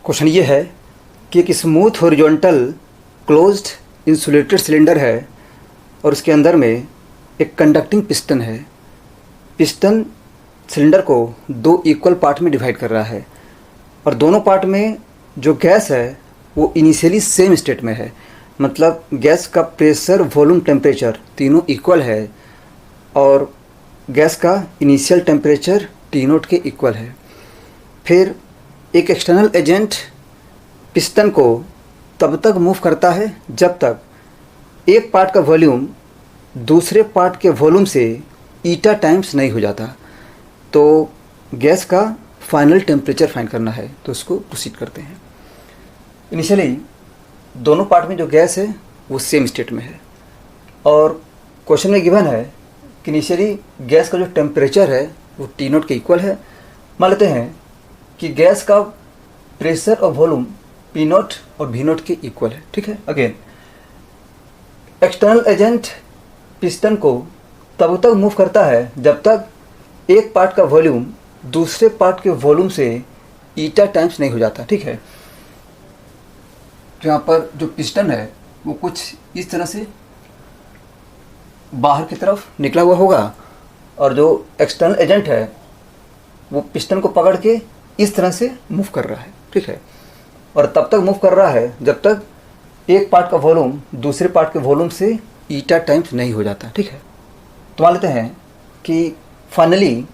Question ये है कि एक smooth horizontal closed insulated cylinder है और उसके अंदर में एक कंडक्टिंग पिस्टन है। पिस्टन सिलेंडर को दो इक्वल पार्ट में डिवाइड कर रहा है और दोनों पार्ट में जो गैस है वो इनिशियली सेम स्टेट में है, मतलब गैस का प्रेशर, वॉल्यूम, टेम्परेचर तीनों इक्वल है और गैस का इनिशियल टेम्परेचर T0 के इक्वल है। फिर एक एक्सटर्नल एजेंट पिस्टन को तब तक मूव करता है जब तक एक पार्ट का वॉल्यूम दूसरे पार्ट के वॉल्यूम से ईटा टाइम्स नहीं हो जाता। तो गैस का फाइनल टेम्परेचर फाइंड करना है, तो उसको प्रोसीड करते हैं। इनिशियली दोनों पार्ट में जो गैस है वो सेम स्टेट में है और क्वेश्चन में गिवन है कि इनिशियली गैस का जो टेम्परेचर है वो T0 के इक्वल है। मान लेते हैं कि गैस का प्रेशर और वॉल्यूम P0 और V0 के इक्वल है। ठीक है। अगेन एक्सटर्नल एजेंट पिस्टन को तब तक मूव करता है जब तक एक पार्ट का वॉल्यूम दूसरे पार्ट के वॉल्यूम से ईटा टाइम्स नहीं हो जाता। ठीक है। तो यहाँ पर जो पिस्टन है वो कुछ इस तरह से बाहर की तरफ निकला हुआ होगा और जो एक्सटर्नल एजेंट है वो पिस्टन को पकड़ के इस तरह से मूव कर रहा है। ठीक है। और तब तक मूव कर रहा है जब तक एक पार्ट का वॉल्यूम दूसरे पार्ट के वॉल्यूम से ईटा टाइम्स नहीं हो जाता। ठीक है। तो मान लेते हैं कि फाइनली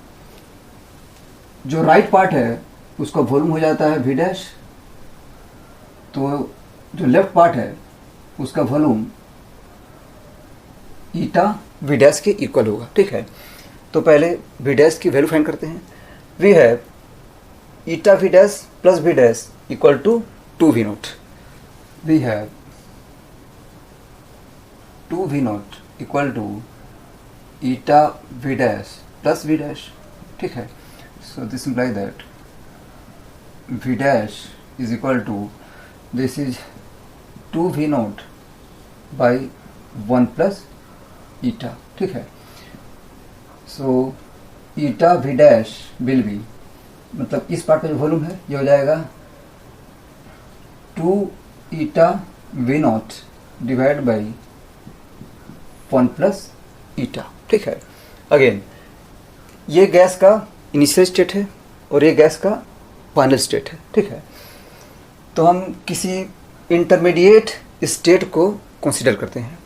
जो राइट पार्ट है उसका वॉल्यूम हो जाता है V डैश, तो जो लेफ्ट पार्ट है उसका वॉल्यूम ईटा V डैश के इक्वल होगा। ठीक है। तो पहले V डैश की वैल्यू फाइंड करते हैं। We have eta V dash plus V dash equal to 2V0। We have 2V0 equal to eta V dash plus V dash. ठीक है। So this implies that V dash is equal to this is 2V0 by 1 plus eta. ठीक है। So eta V dash will B, मतलब इस part का जो volume है ये हो जाएगा 2 eta V0 divide by 1 plus eta. ठीक है। अगेन ये गैस का इनिशियल स्टेट है और ये गैस का फाइनल स्टेट है। ठीक है। तो हम किसी इंटरमीडिएट स्टेट को कंसीडर करते हैं।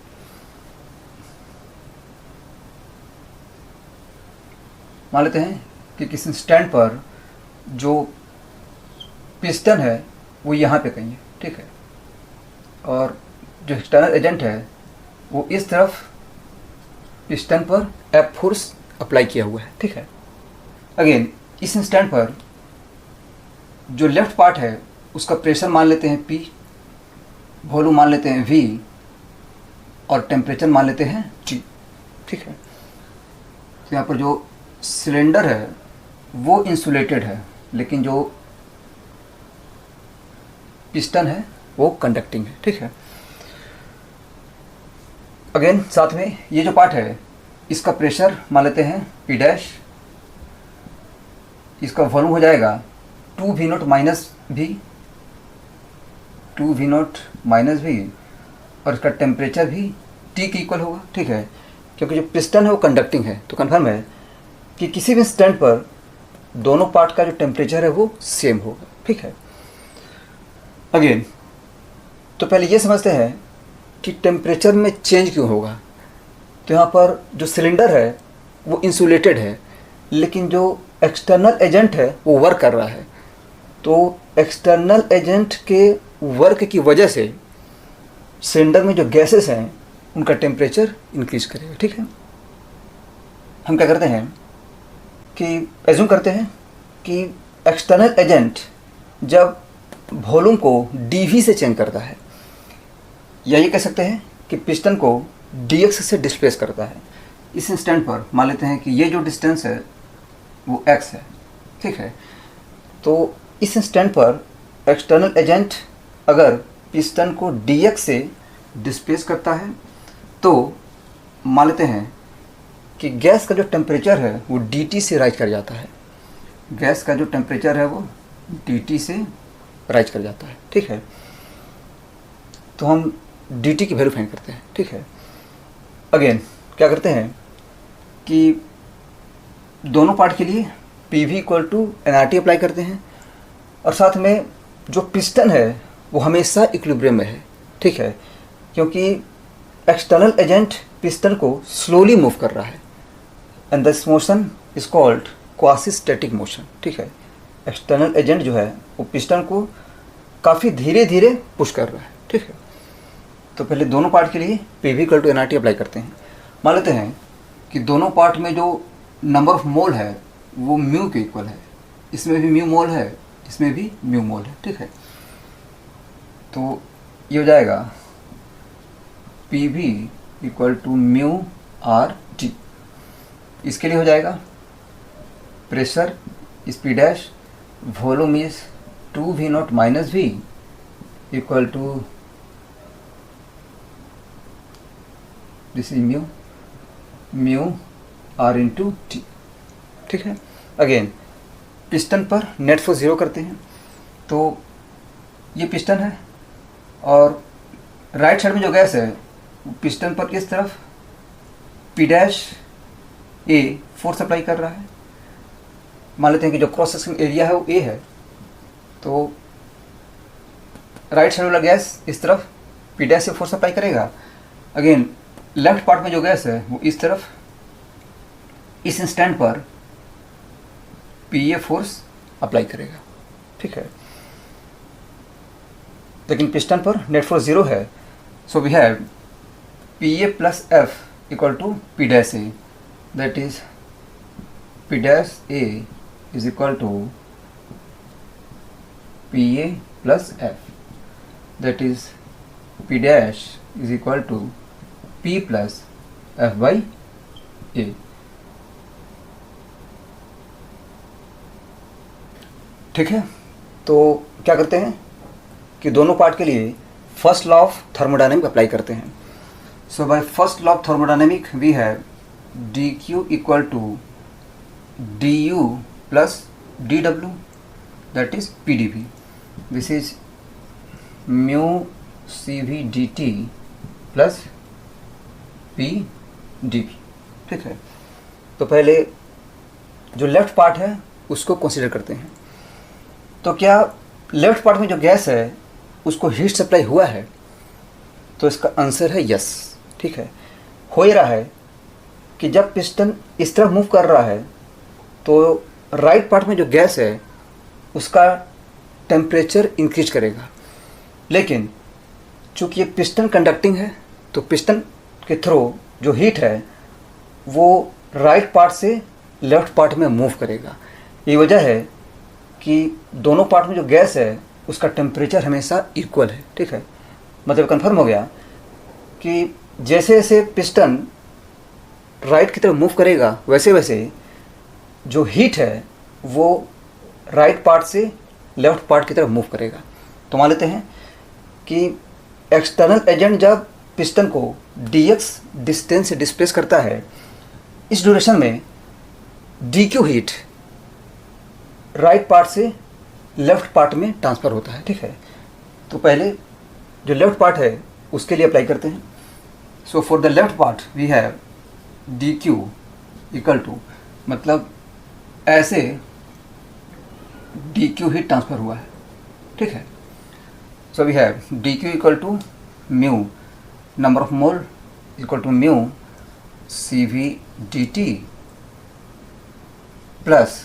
मान लेते हैं कि किसी स्टैंड पर जो पिस्टन है वो यहाँ पे कहीं है। ठीक है। और जो एक्सटर्नल एजेंट है वो इस तरफ पिस्टन पर F फोर्स अप्लाई किया हुआ है। ठीक है। अगेन इस स्टैंड पर जो लेफ्ट पार्ट है उसका प्रेशर मान लेते हैं P, वॉल्यूम मान लेते हैं V और टेम्परेचर मान लेते हैं T। ठीक है। तो यहाँ पर जो सिलेंडर है वो इंसुलेटेड है लेकिन जो पिस्टन है वो कंडक्टिंग है। ठीक है। अगेन साथ में ये जो पार्ट है इसका प्रेशर मान लेते हैं P डैश, इसका वॉल्यूम हो जाएगा 2V0 minus V, 2V0 minus V और इसका टेम्परेचर भी T के इक्वल होगा। ठीक है। क्योंकि जो पिस्टन है वो कंडक्टिंग है तो कन्फर्म है कि किसी भी स्टैंड पर दोनों पार्ट का जो टेम्परेचर है वो सेम होगा। ठीक है। अगेन तो पहले ये समझते हैं कि टेम्परेचर में चेंज क्यों होगा। तो यहाँ पर जो सिलेंडर है वो इंसुलेटेड है लेकिन जो एक्सटर्नल एजेंट है वो वर्क कर रहा है, तो एक्सटर्नल एजेंट के वर्क की वजह से सिलेंडर में जो गैसेस हैं उनका टेम्परेचर इंक्रीज करेगा। ठीक है। हम क्या करते हैं कि एज्यूम करते हैं कि एक्सटर्नल एजेंट जब वॉल्यूम को dV से चेंज करता है, या ये कह सकते हैं कि पिस्टन को dx से डिस्प्लेस करता है। इस इंस्टेंट पर मान लेते हैं कि ये जो डिस्टेंस है वो x है। ठीक है। तो इस इंस्टेंट पर एक्सटर्नल एजेंट अगर पिस्टन को dx से डिस्प्लेस करता है तो मान लेते हैं कि गैस का जो टेम्परेचर है वो dt से राइज कर जाता है। गैस का जो टेम्परेचर है वो dt से राइज कर जाता है, ठीक है। तो हम dt की वैल्यू फाइंड करते हैं, ठीक है। अगेन क्या करते हैं कि दोनों पार्ट के लिए PV equal to nRT apply करते हैं, और साथ में जो पिस्टन है वो हमेशा इक्विलिब्रियम में है, ठीक है, क्योंकि एक्सटर्नल एजेंट पिस्टन को स्लोली मूव कर रहा है, and this motion is called quasi static motion, ठीक है। एक्सटर्नल एजेंट जो है वो पिस्टन को काफ़ी धीरे धीरे पुश कर रहा है, ठीक है। तो पहले दोनों पार्ट के लिए PV equal to nRT apply करते हैं। मान लेते हैं कि दोनों पार्ट में जो नंबर ऑफ मोल है वो म्यू के इक्वल है, इसमें भी म्यू मोल है, इसमें भी म्यू मोल है, ठीक है। तो ये हो जाएगा PV equal to mu RT। इसके लिए हो जाएगा pressure speed dash volume is 2V0 minus V equal to this is mu R into T, ठीक है। अगेन पिस्टन पर नेट फोर्स 0 करते हैं, तो ये पिस्टन है और राइट साइड में जो गैस है पिस्टन पर किस तरफ P dash A force apply कर रहा है। मान लेते हैं कि जो क्रॉस सेक्शन एरिया है वो A है, तो राइट साइड वाला गैस इस तरफ P डैश से फोर्स अप्लाई करेगा। अगेन लेफ्ट पार्ट में जो गैस है वो इस तरफ इस इंस्टेंट पर PA फोर्स अप्लाई करेगा, ठीक है। लेकिन पिस्टन पर नेट फोर्स 0 है, so we have PA plus F equal to P dash A, that is P dash A is equal to PA plus F, that is P dash is equal to P plus F by A। ठीक है, तो क्या करते हैं कि दोनों part के लिए first law of thermodynamic apply करते हैं। So by first law of thermodynamic we have dq equal to du plus dw, that is pdv। This is mu cv dt plus pdv, ठीक है। तो पहले जो लेफ्ट पार्ट है उसको consider करते हैं। तो क्या लेफ्ट पार्ट में जो गैस है उसको हीट सप्लाई हुआ है? तो इसका आंसर है यस, ठीक है। हो ही रहा है कि जब पिस्टन इस तरफ मूव कर रहा है तो राइट पार्ट में जो गैस है उसका टेम्परेचर इंक्रीज करेगा, लेकिन चूँकि ये पिस्टन कंडक्टिंग है तो पिस्टन के थ्रू जो हीट है वो राइट पार्ट से लेफ्ट पार्ट में मूव करेगा। ये वजह है कि दोनों पार्ट में जो गैस है उसका टेम्परेचर हमेशा इक्वल है, ठीक है। मतलब कंफर्म हो गया कि जैसे जैसे पिस्टन राइट की तरफ मूव करेगा वैसे वैसे जो हीट है वो राइट पार्ट से लेफ्ट पार्ट की तरफ मूव करेगा। तो मान लेते हैं कि एक्सटर्नल एजेंट जब पिस्टन को dx डिस्टेंस से डिस्प्लेस करता है, इस ड्यूरेशन में dq हीट राइट पार्ट से लेफ्ट पार्ट में ट्रांसफ़र होता है, ठीक है। तो पहले जो लेफ्ट पार्ट है उसके लिए अप्लाई करते हैं। So for the left part we have dq equal to, मतलब ऐसे dq हीट ट्रांसफ़र हुआ है, ठीक है। So we have dq equal to mu number of mole equal to mu cv dt plus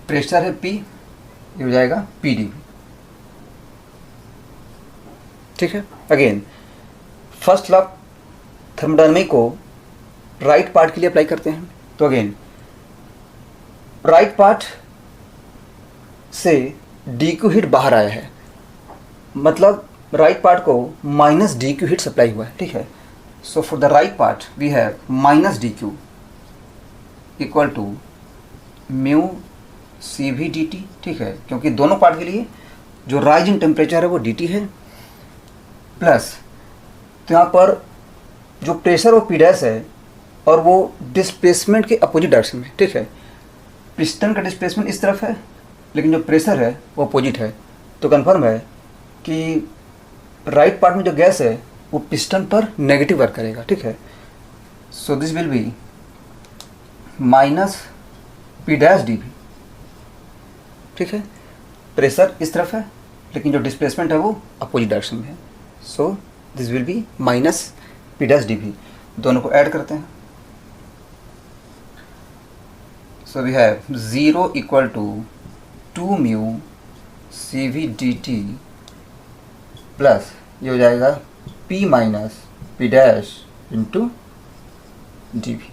pressure है P, ये हो जाएगा pdv, ठीक है। अगेन फर्स्ट लॉ थर्मोडायनामिक को राइट पार्ट के लिए अप्लाई करते हैं। तो अगेन राइट पार्ट से dq हीट बाहर आया है, मतलब राइट पार्ट को माइनस dq हीट सप्लाई हुआ है, ठीक है। सो for the right part we have minus dq equal to mu cv dt, ठीक है, क्योंकि दोनों पार्ट के लिए जो राइज इन टेम्परेचर है वो dt है, प्लस तो यहाँ पर जो प्रेशर वो P डैश है और वो डिस्प्लेसमेंट के अपोजिट डायरेक्शन में, ठीक है। पिस्टन का डिस्प्लेसमेंट इस तरफ है लेकिन जो प्रेशर है वो अपोजिट है, तो कन्फर्म है कि राइट पार्ट में जो गैस है वो पिस्टन पर नेगेटिव वर्क करेगा, ठीक है। So this will be minus P dash D V, ठीक है। प्रेशर इस तरफ है लेकिन जो डिस्प्लेसमेंट है वो अपोजिट डायरेक्शन में है। So this will be minus P dash D V. दोनों को ऐड करते हैं। So we have 0 equal to 2 mu C V D T plus ये हो जाएगा P minus P dash into D V,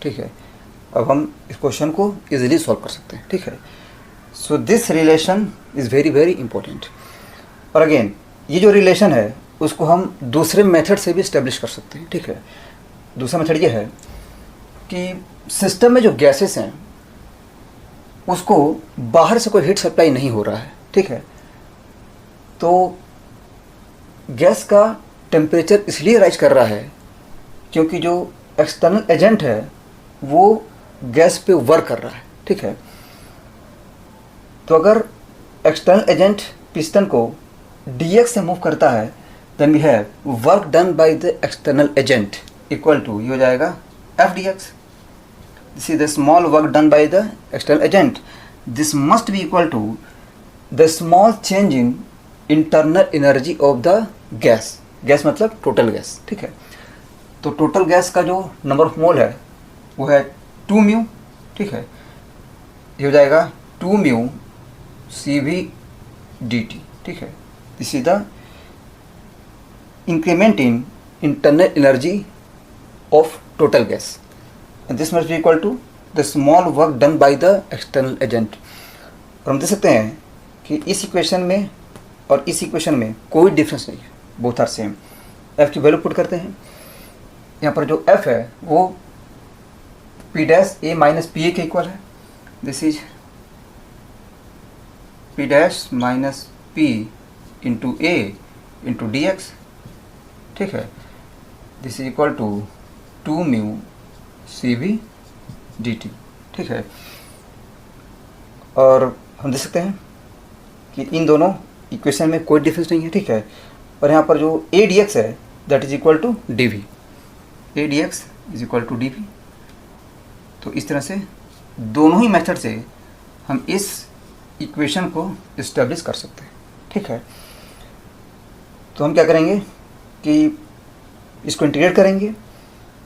ठीक है। अब हम इस क्वेश्चन को इजीली सॉल्व कर सकते हैं, ठीक है। So this relation is very very important. और अगेन ये जो रिलेशन है उसको हम दूसरे मेथड से भी इस्टेब्लिश कर सकते हैं, ठीक है। दूसरा मेथड ये है कि सिस्टम में जो गैसेस हैं उसको बाहर से कोई हीट सप्लाई नहीं हो रहा है, ठीक है। तो गैस का टेम्परेचर इसलिए राइज कर रहा है क्योंकि जो एक्सटर्नल एजेंट है वो गैस पे वर्क कर रहा है, ठीक है। तो अगर एक्सटर्नल एजेंट पिस्टन को dx से मूव करता है then we have work done by the external agent equal to ये हो जाएगा F D X. This is the small work done by the external agent. This must be equal to the small change in internal energy of the gas. Gas मतलब total gas, ठीक है। तो total gas का जो number of मोल है वो है 2 mu, ठीक है। ये हो जाएगा 2 mu C V D T, ठीक है। This is the increment in internal energy of total gas and this must be equal to the small work done by the external agent. और हम देख सकते हैं कि इस इक्वेशन में और इस इक्वेशन में कोई डिफरेंस नहीं है, बोथ आर सेम। एफ की वैल्यू पुट करते हैं। यहाँ पर जो एफ है वो P dash A minus P A के इक्वल है। This is P dash minus P into A into D X, ठीक है। This is equal to 2 mu C V D T, ठीक है। और हम देख सकते हैं कि इन दोनों इक्वेशन में कोई डिफरेंस नहीं है, ठीक है। और यहाँ पर जो ए डी एक्स है that is equal to D V. A D X is equal to D V. तो इस तरह से दोनों ही मेथड से हम इस इक्वेशन को इस्टेब्लिश कर सकते हैं, ठीक है। तो हम क्या करेंगे कि इसको इंटीग्रेट करेंगे।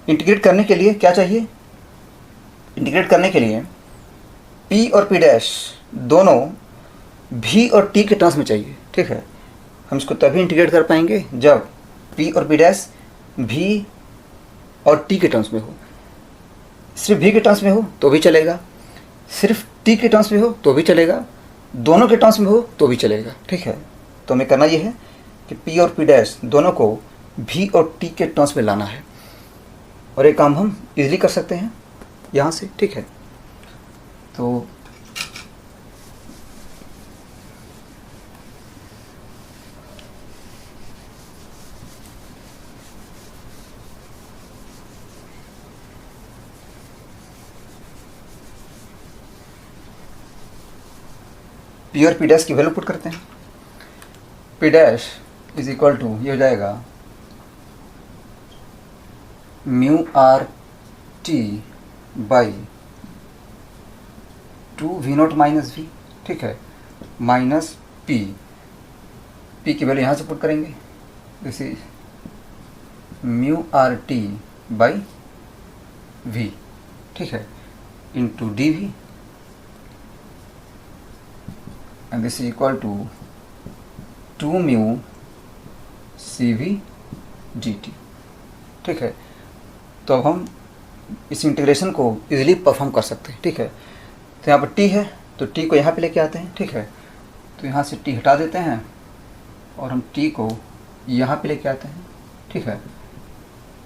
इंटीग्रेट करने के लिए क्या चाहिए? इंटीग्रेट करने के लिए P और P डैश दोनों V और T के टर्म्स में चाहिए, ठीक है। हम इसको तभी इंटीग्रेट कर पाएंगे जब P और P डैश V और T के टर्म्स में हो। सिर्फ V के टर्म्स में हो तो भी चलेगा, सिर्फ T के टर्म्स में हो तो भी चलेगा, दोनों के टर्म्स में हो तो भी चलेगा, ठीक है। तो हमें करना ये है कि P और P डैश दोनों को V और T के टर्म्स में लाना है। और ये काम हम इजीली कर सकते हैं यहाँ से, ठीक है। तो P और P डैश की वैल्यू पुट करते हैं। P dash is equal to ये हो जाएगा mu R T by 2 V not minus V, ठीक है, माइनस पी। पी की वैल्यू यहाँ से पुट करेंगे। This is mu R T by V, ठीक है, into D V and this is equal to 2 mu C V D T, ठीक है। तो अब हम इस इंटीग्रेशन को इजीली परफॉर्म कर सकते हैं, ठीक है। तो यहाँ पर t है तो t को यहाँ पे लेके आते हैं, ठीक है। तो यहाँ से t हटा देते हैं और हम t को यहाँ पे लेके आते हैं, ठीक है।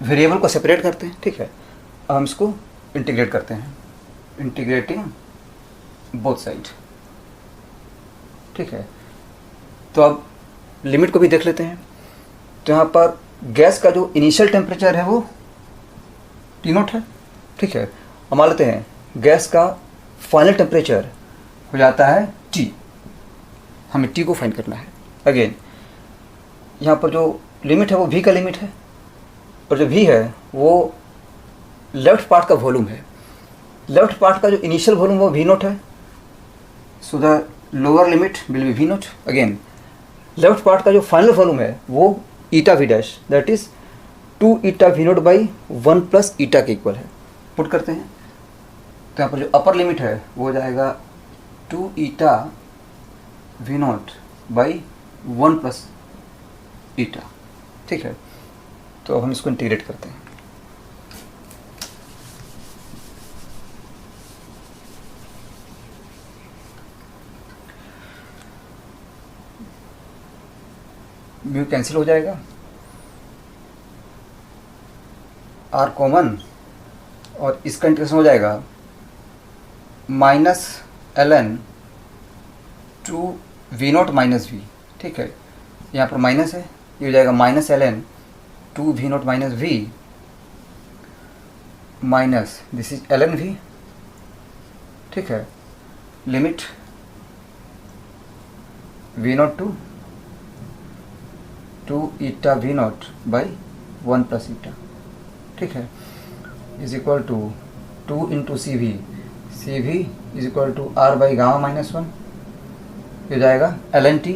वेरिएबल को सेपरेट करते हैं, ठीक है। अब हम इसको इंटीग्रेट करते हैं, इंटीग्रेटिंग बोथ साइड, ठीक है। तो अब लिमिट को भी देख लेते हैं। तो यहाँ पर गैस का जो इनिशियल टेम्परेचर है वो T नॉट है, ठीक है। अब मान लेते हैं गैस का फाइनल टेम्परेचर हो जाता है T। हमें टी को फाइंड करना है। अगेन यहाँ पर जो लिमिट है वो v का लिमिट है, और जो v है वो लेफ्ट पार्ट का वॉल्यूम है। लेफ्ट पार्ट का जो इनिशियल वॉल्यूम वो v0 है, so the lower limit will be v0। Again left part का जो फाइनल वॉल्यूम है वो ईटा v dash, that is 2 eta v0 by 1 plus ईटा के इक्वल है। पुट करते हैं तो यहाँ पर जो अपर लिमिट है वो हो जाएगा 2 eta v0 by 1 plus eta. ठीक है, तो अब हम इसको इंटीग्रेट करते हैं। म्यू कैंसिल हो जाएगा, आर कॉमन, और इसका इंटीग्रेशन हो जाएगा minus ln 2 v0 minus v। ठीक है, यहाँ पर माइनस है, ये हो जाएगा minus ln 2 v0 minus v minus this is ln v। ठीक है, limit v0 to 2 eta v0 by 1 plus eta. ठीक है, is equal to 2 into C V is equal to R by gamma minus 1। ये हो जाएगा ln t,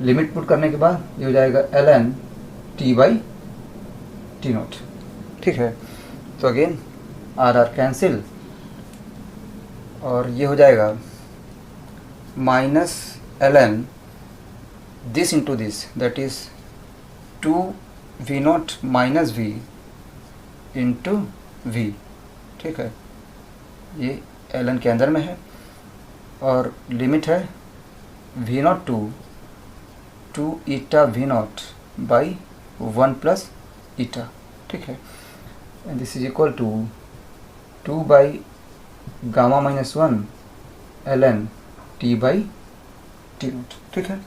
limit put करने के बाद ये हो जाएगा ln t by t naught. ठीक है, तो अगेन आर आर कैंसिल, और ये हो जाएगा minus ln this into this, that is 2 v0 minus v into v। ठीक है, ये ln के अंदर में है, और लिमिट है v0 to 2 eta v0 by 1 plus eta. ठीक है, and this is equal to 2 by gamma minus 1 ln t by t naught. ठीक है,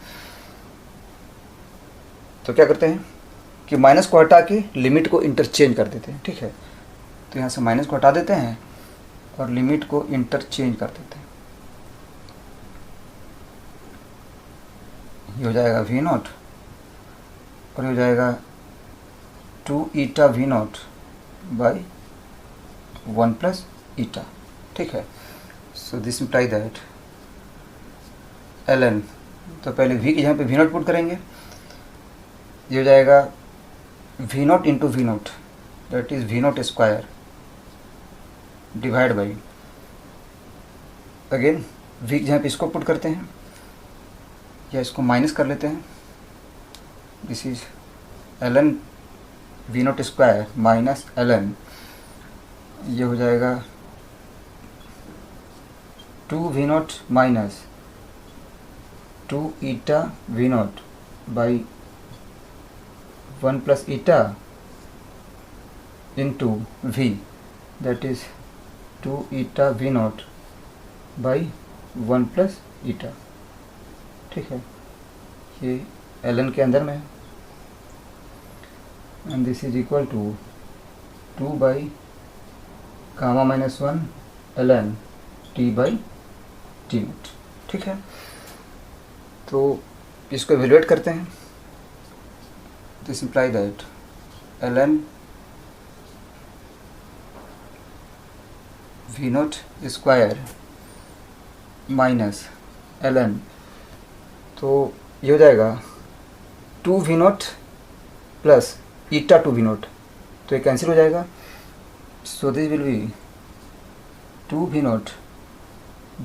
तो क्या करते हैं कि माइनस को हटा के लिमिट को इंटरचेंज कर देते हैं। ठीक है, तो यहाँ से माइनस को हटा देते हैं और लिमिट को इंटरचेंज कर देते हैं। ये हो जाएगा v0 और ये हो जाएगा 2 eta v0 by 1 plus eta. ठीक है, so this imply that ln, तो पहले v की जगह पे v0 पुट करेंगे, ये हो जाएगा v0 into v0, that is v0 square divide by, again v की जगह पे इसको पुट करते हैं या इसको माइनस कर लेते हैं, this is ln v0 square minus ln, ये हो जाएगा 2 v0 minus 2 eta v0 by 1 plus eta into v, that is 2 eta v0 by 1 plus eta. ठीक है, ये ln के अंदर में है, and this is equal to 2 by gamma minus 1 ln t by t naught. ठीक है, तो इसको एवेलुएट करते हैं, this imply that ln v0 square minus ln, तो ये हो जाएगा 2 v0 प्लस ईटा 2 v0, तो ये कैंसिल हो जाएगा, so this will be 2 v0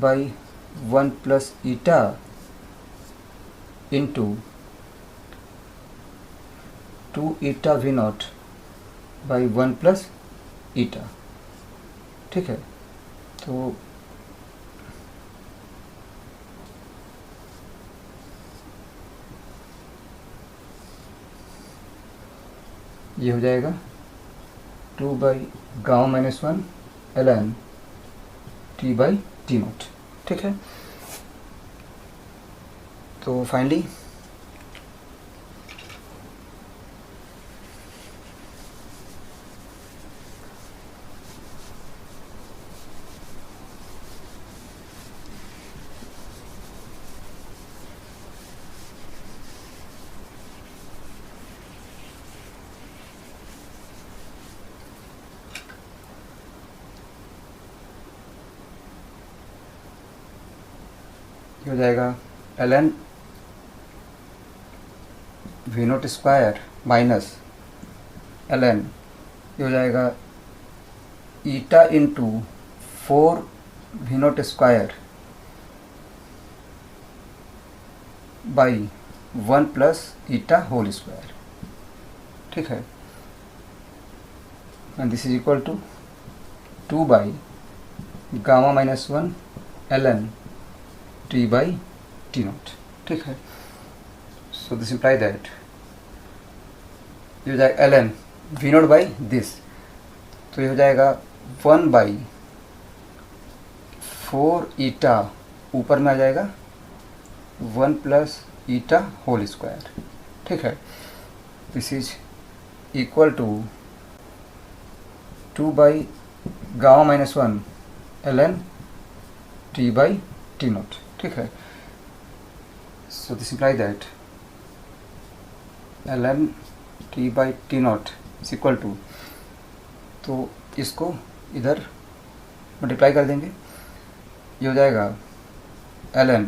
by 1 plus eta into 2 eta v0 by 1 plus eta. ठीक है, तो ये हो जाएगा 2 by gamma minus 1 ln t by t naught. ठीक है, तो फाइनली हो जाएगा ln v naught square minus ln ये हो जाएगा eta into 4 v naught square by 1 plus eta whole square, ठीक है। And this is equal to 2 by gamma minus 1 ln t by t naught, ठीक है। सो दिस इम्प्लाई दैट ये हो जाएगा ln v naught by this, तो ये हो जाएगा 1 बाई 4 ईटा ऊपर में आ जाएगा 1 प्लस ईटा होल स्क्वायर, ठीक है। This is equal to 2 by gamma minus 1 ln t by t naught, ठीक है। So this imply that ln t by t naught is equal to, तो इसको इधर मल्टीप्लाई कर देंगे, ये हो जाएगा ln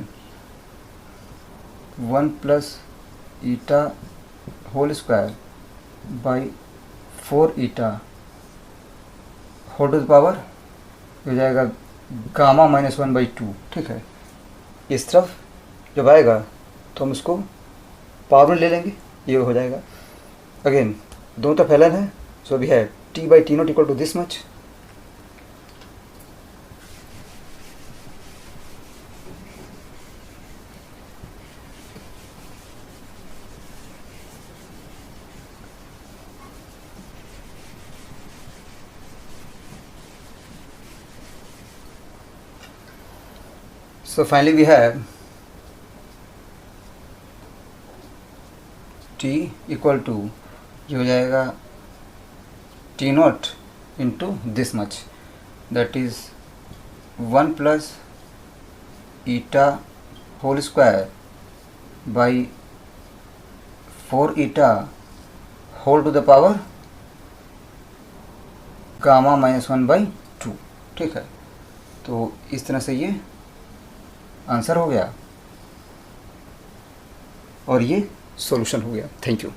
1 plus eta whole square by 4 eta whole to the power, हो जाएगा गामा माइनस 1 बाई 2, ठीक है। इस तरफ जब आएगा तो हम इसको पावर में ले लेंगे, ये हो जाएगा। अगेन दोनों तरफ ln है, so we have t by t naught equal to this much, so finally we have t equal to ये हो जाएगा t naught into this much, that is 1 plus eta whole square by 4 eta whole to the power gamma minus 1 by 2, ठीक है। तो इस तरह से ये आंसर हो गया और ये सॉल्यूशन हो गया। Thank you.